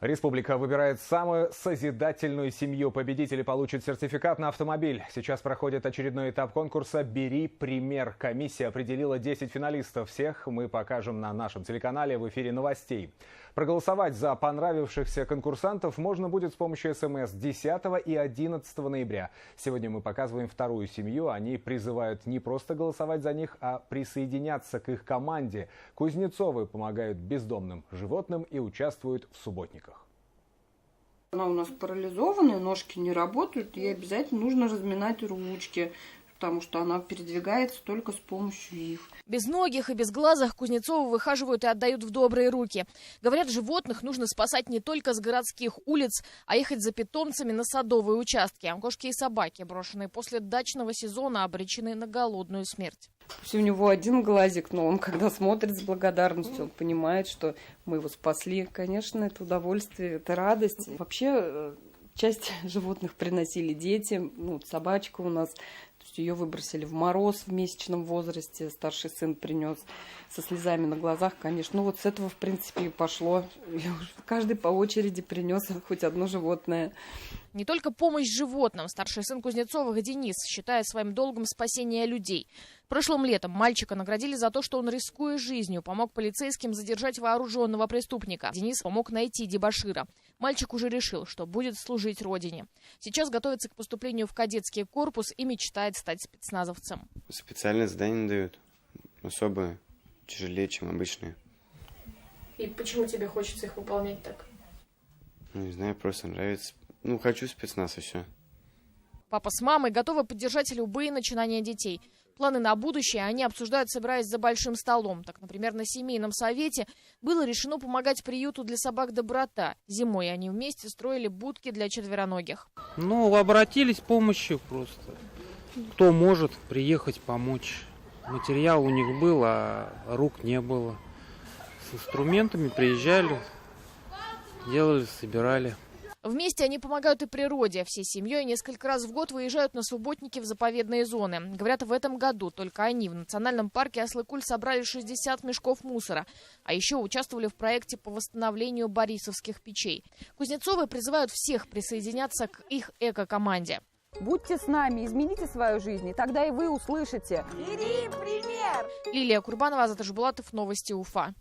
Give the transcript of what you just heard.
Республика выбирает самую созидательную семью. Победители получат сертификат на автомобиль. Сейчас проходит очередной этап конкурса «Бери пример». Комиссия определила 10 финалистов. Всех мы покажем на нашем телеканале в эфире новостей. Проголосовать за понравившихся конкурсантов можно будет с помощью СМС 10 и 11 ноября. Сегодня мы показываем вторую семью. Они призывают не просто голосовать за них, а присоединяться к их команде. Кузнецовы помогают бездомным животным и участвуют в субботниках. Она у нас парализованная, ножки не работают, ей обязательно нужно разминать ручки, потому что она передвигается только с помощью их. Безногих и безглазых Кузнецовы выхаживают и отдают в добрые руки. Говорят, животных нужно спасать не только с городских улиц, а ехать за питомцами на садовые участки. Кошки и собаки, брошенные после дачного сезона, обречены на голодную смерть. Пусть у него один глазик, но он, когда смотрит с благодарностью, он понимает, что мы его спасли. Конечно, это удовольствие, это радость. Вообще, часть животных приносили дети. Собачка у нас, ее выбросили в мороз в месячном возрасте. Старший сын принес со слезами на глазах, конечно. Вот с этого, в принципе, и пошло. Каждый по очереди принес хоть одно животное. Не только помощь животным. Старший сын Кузнецовых Денис считает своим долгом спасение людей. Прошлым летом мальчика наградили за то, что он, рискуя жизнью, помог полицейским задержать вооруженного преступника. Денис помог найти дебошира. Мальчик уже решил, что будет служить родине. Сейчас готовится к поступлению в кадетский корпус и мечтает стать спецназовцем. Специальные задания дают, особые, тяжелее, чем обычные. И почему тебе хочется их выполнять так? Не знаю, просто нравится. Хочу спецназ и все. Папа с мамой готовы поддержать любые начинания детей. Планы на будущее они обсуждают, собираясь за большим столом. Так, например, на семейном совете было решено помогать приюту для собак «Доброта». Зимой они вместе строили будки для четвероногих. Обратились с помощью просто. Кто может приехать помочь. Материал у них был, а рук не было. С инструментами приезжали, делали, собирали. Вместе они помогают и природе. Всей семьей несколько раз в год выезжают на субботники в заповедные зоны. Говорят, в этом году только они в национальном парке Аслыкуль собрали 60 мешков мусора. А еще участвовали в проекте по восстановлению борисовских печей. Кузнецовы призывают всех присоединяться к их эко-команде. Будьте с нами, измените свою жизнь, и тогда и вы услышите. Бери пример! Лилия Курбанова, Азат Ажбулатов, новости Уфа.